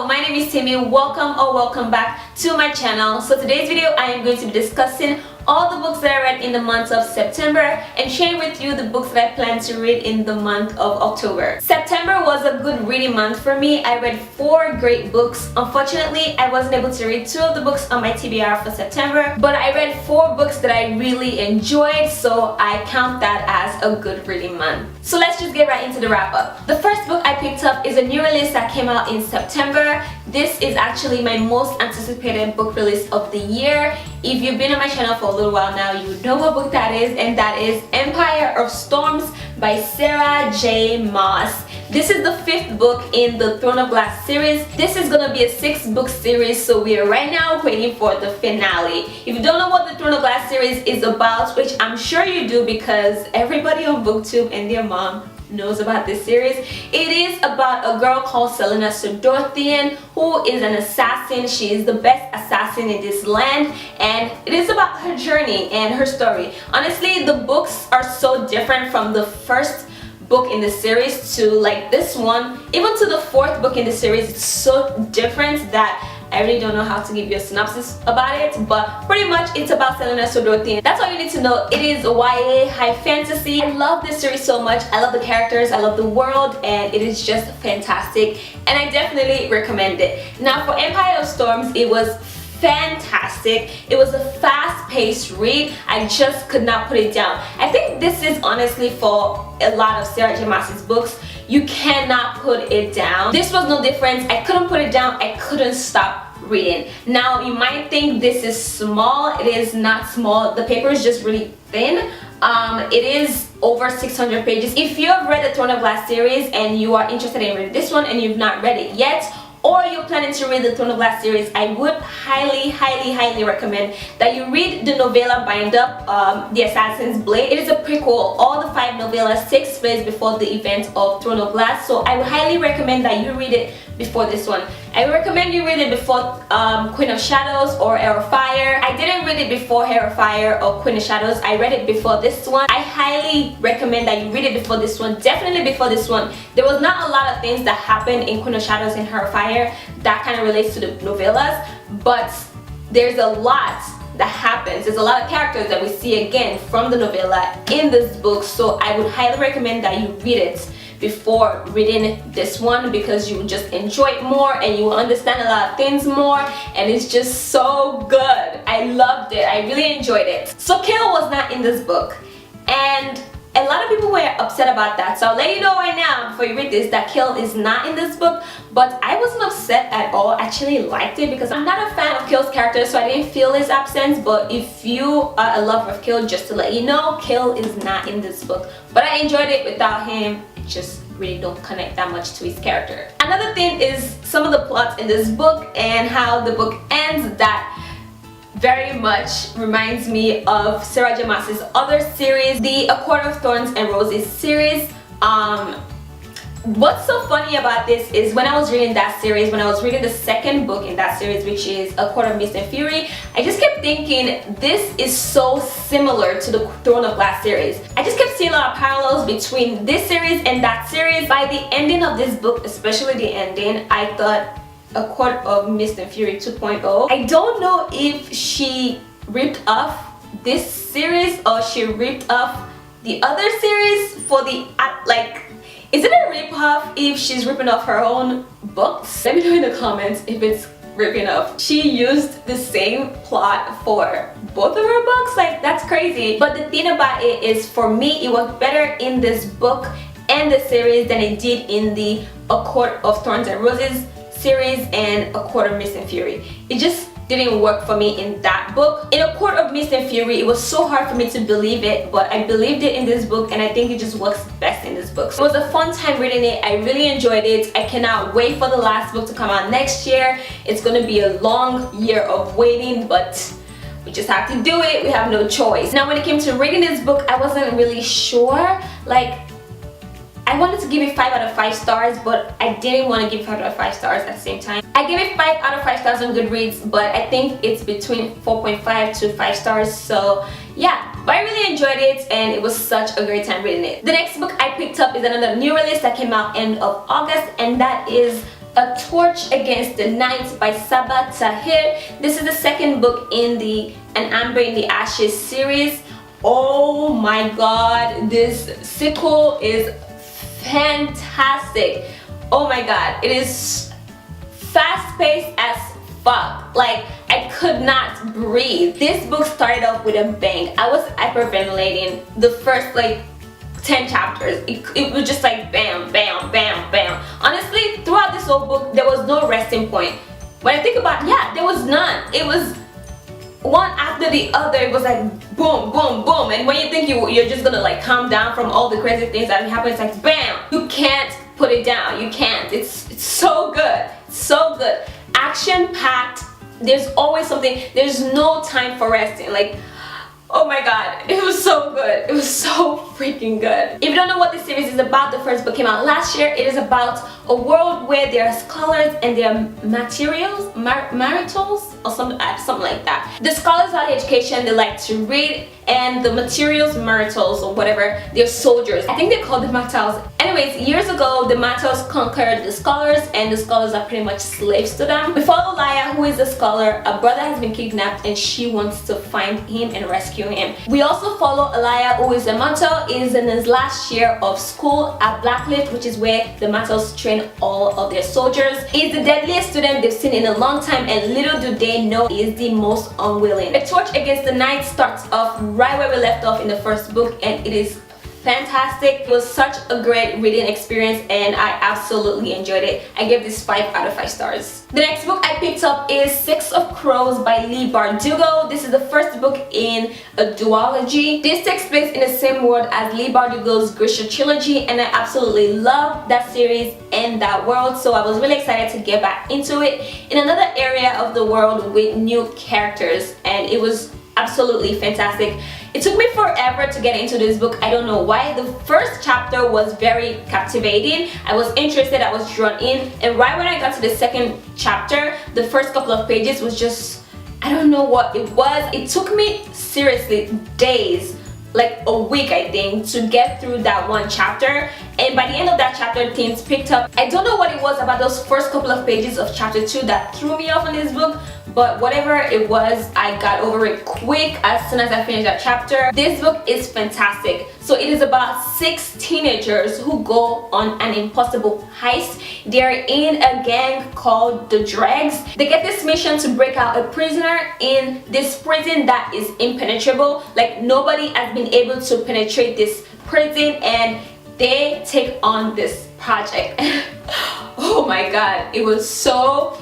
my name is Timmy. Welcome back to my channel. So today's video I am going to be discussing all the books that I read in the month of September and sharing with you the books that I plan to read in the month of October. September was a good reading month for me. I read 4 great books. Unfortunately, I wasn't able to read 2 of the books on my TBR for September, but I read 4 books that I really enjoyed, so I count that as a good reading month. So let's just get right into the wrap up. The first book I picked up is a new release that came out in September. This is actually my most anticipated book release of the year. If you've been on my channel for a little while now, you know what book that is, and that is Empire of Storms by Sarah J. Maas. This is the 5th book in the Throne of Glass series. This is gonna be a 6-book series, so we are right now waiting for the finale. If you don't know what the Throne of Glass series is about, which I'm sure you do because everybody on BookTube and their mom knows about this series, it is about a girl called Selena Sodorthian who is an assassin. She is the best assassin in this land, and it is about her journey and her story. Honestly, the books are so different from the first book in the series to like this one, even to the 4th book in the series. It's so different that I really don't know how to give you a synopsis about it, but pretty much it's about Selena Sodorthian. That's all you need to know. It is YA high fantasy. I love this series so much. I love the characters, I love the world, and it is just fantastic, and I definitely recommend it. Now for Empire of Storms, it was fantastic. It was a fast-paced read. I just could not put it down. I think this is honestly for a lot of Sarah J. Maas's books. You cannot put it down. This was no different. I couldn't put it down. I couldn't stop reading. Now you might think this is small. It is not small. The paper is just really thin. It is over 600 pages. If you have read the Throne of Glass series and you are interested in reading this one and you've not read it yet, or you're planning to read the Throne of Glass series, I would highly recommend that you read the novella Bind Up, The Assassin's Blade. It is a prequel. All the 5 novellas takes place before the event of Throne of Glass, so I would highly recommend that you read it before this one. I would recommend you read it before Queen of Shadows or Heir of Fire. I didn't read it before Heir of Fire or Queen of Shadows. I read it before this one. I highly recommend that you read it before this one. Definitely before this one. There was not a lot of things that happened in Queen of Shadows and Heir of Fire that kind of relates to the novellas, but there's a lot that happens. There's a lot of characters that we see again from the novella in this book, so I would highly recommend that you read it before reading this one, because you will just enjoy it more and you will understand a lot of things more, and it's just so good. I loved it. I really enjoyed it. So Kill was not in this book, and a lot of people were upset about that, so I'll let you know right now before you read this that Kill is not in this book. But I wasn't upset at all. I actually liked it because I'm not a fan of Kill's character, so I didn't feel his absence. But if you are a lover of Kill, just to let you know, Kill is not in this book, but I enjoyed it without him. It just really don't connect that much to his character. Another thing is some of the plots in this book and how the book ends that very much reminds me of Sarah J. Maas's other series, the A Court of Thorns and Roses series. What's so funny about this is when I was reading that series, when I was reading the 2nd book in that series, which is A Court of Mist and Fury, I just kept thinking this is so similar to the Throne of Glass series. I just kept seeing a lot of parallels between this series and that series. By the ending of this book, especially the ending, I thought A Court of Mist and Fury 2.0. I don't know if she ripped off this series or she ripped off the other series for the is it a rip-off if she's ripping off her own books? Let me know in the comments if it's ripping off. She used the same plot for both of her books. Like, that's crazy. But the thing about it is, for me, it worked better in this book and the series than it did in the A Court of Thorns and Roses series and A Court of Mist and Fury. It just didn't work for me in that book. In A Court of Mist and Fury, it was so hard for me to believe it, but I believed it in this book, and I think it just works best in this book. So it was a fun time reading it. I really enjoyed it. I cannot wait for the last book to come out next year. It's gonna be a long year of waiting, but we just have to do it. We have no choice. Now when it came to reading this book, I wasn't really sure. Like, I wanted to give it 5 out of 5 stars, but I didn't want to give 5 out of 5 stars at the same time. I gave it 5 out of 5 stars on Goodreads, but I think it's between 4.5 to 5 stars, so yeah. But I really enjoyed it, and it was such a great time reading it. The next book I picked up is another new release that came out end of August, and that is A Torch Against the Night by Sabaa Tahir. This is the second book in the An Amber in the Ashes series. Oh my god, this sequel is fantastic. Oh my god, it is fast-paced as fuck. Like, I could not breathe. This book started off with a bang. I was hyperventilating the first like 10 chapters. It was just like bam, bam, bam, bam. Honestly, throughout this whole book, there was no resting point. When I think about it, yeah, there was none. It was one after the other. It was like boom, boom, boom. And when you think you're just gonna like calm down from all the crazy things that happen, it's like bam. You can't put it down. You can't. It's so good. So good. Action packed. There's always something. There's no time for resting. Like, oh my god, it was so good. It was so freaking good. If you don't know what this series is about, the first book came out last year. It is about a world where there are scholars and there are maritals or something like that. The scholars are education, they like to read, and the materials, maritals or whatever, they're soldiers. I think they call them matals. Anyways, years ago, the matals conquered the scholars, and the scholars are pretty much slaves to them. We follow Laya, who is a scholar. A brother has been kidnapped and she wants to find him and rescue him. We also follow Alaya, who is a matal, is in his last year of school at Blacklift, which is where the matals train all of their soldiers. He's the deadliest student they've seen in a long time, and little do they know he is the most unwilling. A Torch Against the Night starts off right where we left off in the first book, and it is fantastic. It was such a great reading experience and I absolutely enjoyed it. I gave this 5 out of 5 stars. The next book I picked up is Six of Crows by Leigh Bardugo. This is the first book in a duology. This takes place in the same world as Leigh Bardugo's Grisha trilogy, and I absolutely love that series and that world, so I was really excited to get back into it in another area of the world with new characters, and it was absolutely fantastic. It took me forever to get into this book. I don't know why. The first chapter was very captivating. I was interested, I was drawn in, and right when I got to the second chapter, the first couple of pages was just, I don't know what it was. It took me seriously days, like a week I think, to get through that one chapter, and by the end of that chapter things picked up. I don't know what it was about those first couple of pages of chapter 2 that threw me off on this book, but whatever it was, I got over it quick as soon as I finished that chapter. This book is fantastic. So it is about 6 teenagers who go on an impossible heist. They're in a gang called the Dregs. They get this mission to break out a prisoner in this prison that is impenetrable. Like, nobody has been able to penetrate this prison, and they take on this project. Oh my god, it was so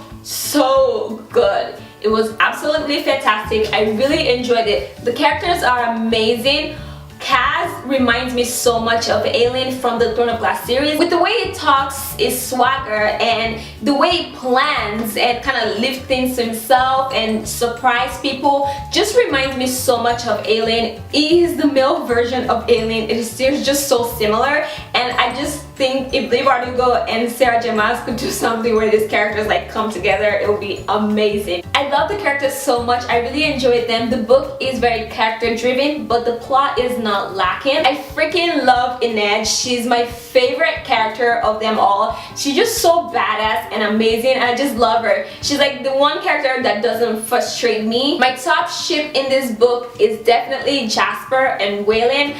good. It was absolutely fantastic. I really enjoyed it. The characters are amazing. Kaz reminds me so much of Alien from the Throne of Glass series. With the way he talks, his swagger, and the way he plans and kind of lift things to himself and surprise people, just reminds me so much of Alien. He is the male version of Alien. They're just so similar, and I just think if Leigh Bardugo and Sarah J. Maas could do something where these characters like come together, it would be amazing. I love the characters so much. I really enjoyed them. The book is very character driven, but the plot is not lacking. I freaking love Inej. She's my favorite character of them all. She's just so badass and amazing, and I just love her. She's like the one character that doesn't frustrate me. My top ship in this book is definitely Jasper and Waylon.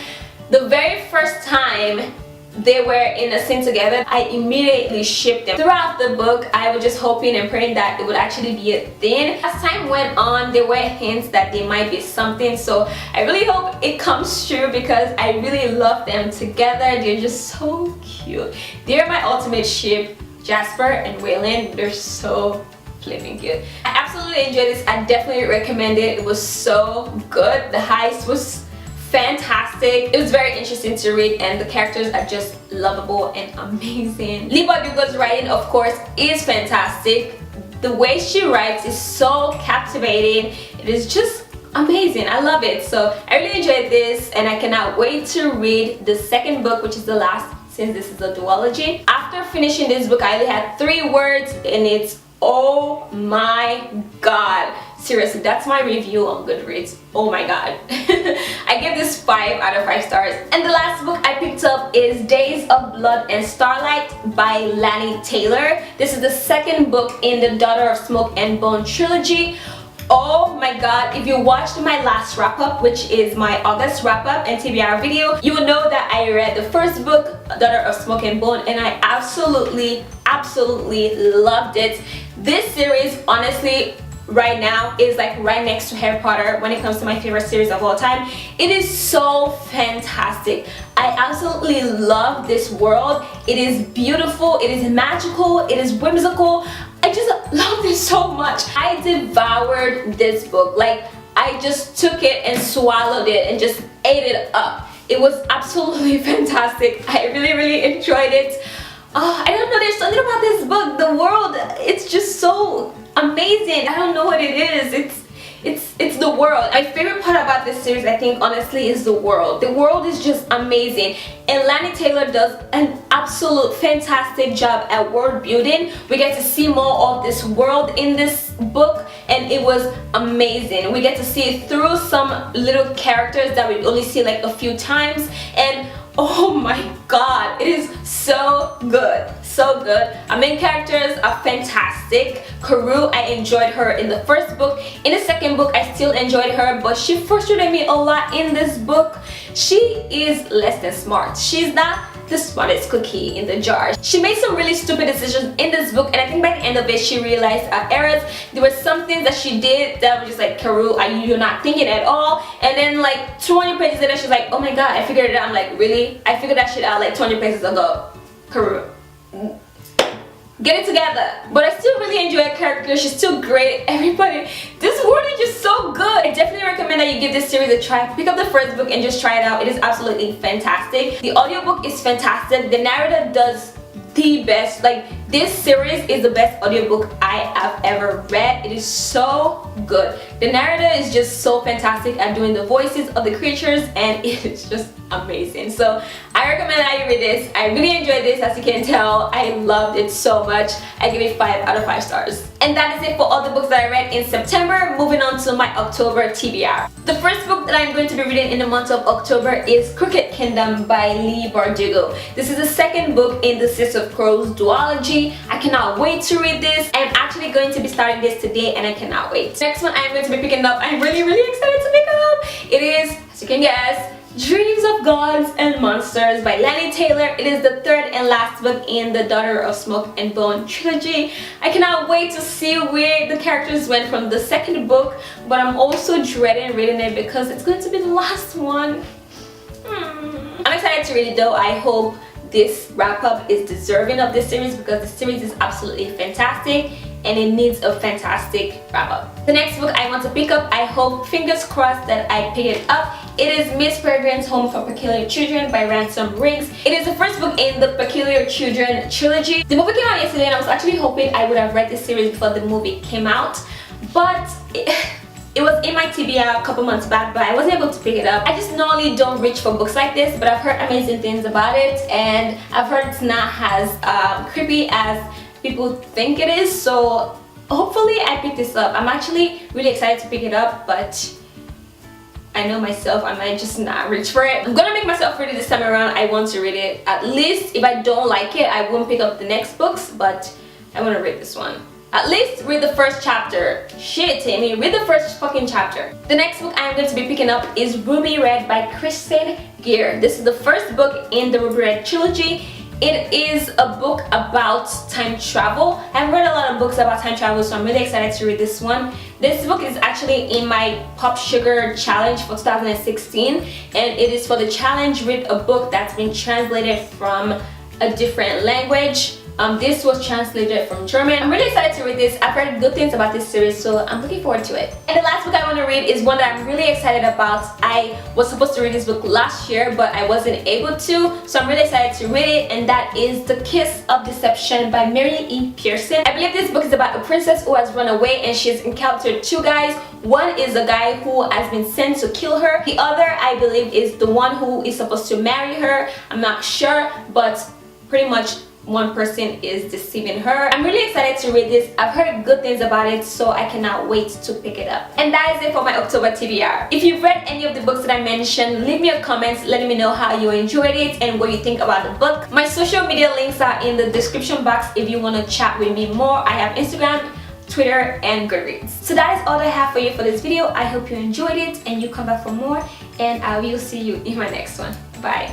The very first time they were in a scene together, I immediately shipped them. Throughout the book, I was just hoping and praying that it would actually be a thing. As time went on, there were hints that they might be something, so I really hope it comes true because I really love them together. They're just so cute. They're my ultimate ship, Jasper and Waylon. They're so flipping cute. I absolutely enjoyed this. I definitely recommend it. It was so good. The heist was fantastic. It was very interesting to read, and the characters are just lovable and amazing. Leigh Bardugo's writing, of course, is fantastic. The way she writes is so captivating. It is just amazing. I love it. So I really enjoyed this, and I cannot wait to read the second book, which is the last, since this is a duology. After finishing this book, I only had 3 words, and it's oh my god. Seriously, that's my review on Goodreads. Oh my god. I give this 5 out of 5 stars. And the last book I picked up is Days of Blood and Starlight by Lani Taylor. This is the second book in the Daughter of Smoke and Bone trilogy. Oh my god, if you watched my last wrap up, which is my August wrap up and TBR video, you will know that I read the first book, Daughter of Smoke and Bone, and I absolutely loved it. This series, honestly, right now is like right next to Harry Potter when it comes to my favorite series of all time. It is so fantastic. I absolutely love this world. It is beautiful, it is magical, it is whimsical. I just love this so much. I devoured this book. Like, I just took it and swallowed it and just ate it up. It was absolutely fantastic. I really enjoyed it. I don't know, there's something about this book. The world, it's just so amazing. I don't know what it is. It's the world. My favorite part about this series, I think, honestly, is the world. The world is just amazing, and Lani Taylor does an absolute fantastic job at world building. We get to see more of this world in this book, and it was amazing. We get to see through some little characters that we only see like a few times, and oh my god, it is so good. So good. Our main characters are fantastic. Karou, I enjoyed her in the first book. In the second book, I still enjoyed her, but she frustrated me a lot in this book. She is less than smart. She's not the smartest cookie in the jar. She made some really stupid decisions in this book, and I think by the end of it, she realized her errors. There were some things that she did that were just like, Karou, you're not thinking at all. And then like 200 pages later, she's like, oh my god, I figured it out. I'm like, really? I figured that shit out like 200 pages ago. Karou, get it together. But I still really enjoy her character. She's still great. Everybody, this world is just so good. I definitely recommend that you give this series a try. Pick up the first book and just try it out. It is absolutely fantastic. The audiobook is fantastic. The narrator does the best. Like, this series is the best audiobook I have ever read. It is so good. The narrator is just so fantastic at doing the voices of the creatures, and it is just amazing. So I recommend that you read this. I really enjoyed this, as you can tell. I loved it so much. I give it 5 out of 5 stars. And that is it for all the books that I read in September. Moving on to my October TBR. The first book that I'm going to be reading in the month of October is Crooked Kingdom by Leigh Bardugo. This is the second book in the Six of Crows duology. I cannot wait to read this. I'm actually going to be starting this today, and I cannot wait. Next one I'm going to be picking up, I'm really excited to pick up. It is, as you can guess, Dreams of Gods and Monsters by Lani Taylor. It is the third and last book in the Daughter of Smoke and Bone trilogy. I cannot wait to see where the characters went from the second book, but I'm also dreading reading it because it's going to be the last one. I'm excited to read it though. I hope this wrap-up is deserving of this series because the series is absolutely fantastic and it needs a fantastic wrap-up. The next book I want to pick up, I hope, fingers crossed, that I pick it up. It is Miss Peregrine's Home for Peculiar Children by Ransom Riggs. It is the first book in the Peculiar Children trilogy. The movie came out yesterday, and I was actually hoping I would have read this series before the movie came out, but it was in my TBR a couple months back, but I wasn't able to pick it up. I just normally don't reach for books like this, but I've heard amazing things about it, and I've heard it's not as creepy as people think it is, so hopefully I pick this up. I'm actually really excited to pick it up, but I know myself, I might just not reach for it. I'm gonna make myself read it this time around. I want to read it. At least if I don't like it, I won't pick up the next books, but I want to read this one. At least read the first chapter. Shit, Tammy, read the first fucking chapter. The next book I'm going to be picking up is Ruby Red by Kristen Gear. This is the first book in the Ruby Red trilogy. It is a book about time travel. I've read a lot of books about time travel, so I'm really excited to read this one. This book is actually in my Pop Sugar challenge for 2016, and it is for the challenge Read a Book that's been translated from a different language. This was translated from German. I'm really excited to read this. I've heard good things about this series, so I'm looking forward to it. And the last book I want to read is one that I'm really excited about. I was supposed to read this book last year, but I wasn't able to, so I'm really excited to read it, and that is The Kiss of Deception by Mary E. Pearson. I believe this book is about a princess who has run away, and she's encountered two guys. One is a guy who has been sent to kill her. The other, I believe, is the one who is supposed to marry her. I'm not sure, but pretty much one person is deceiving her. I'm really excited to read this. I've heard good things about it, so I cannot wait to pick it up. And that is it for my October TBR. If you've read any of the books that I mentioned, leave me a comment letting me know how you enjoyed it and what you think about the book. My social media links are in the description box if you want to chat with me more. I have Instagram, Twitter, and Goodreads. So that is all I have for you for this video. I hope you enjoyed it and you come back for more, and I will see you in my next one. Bye.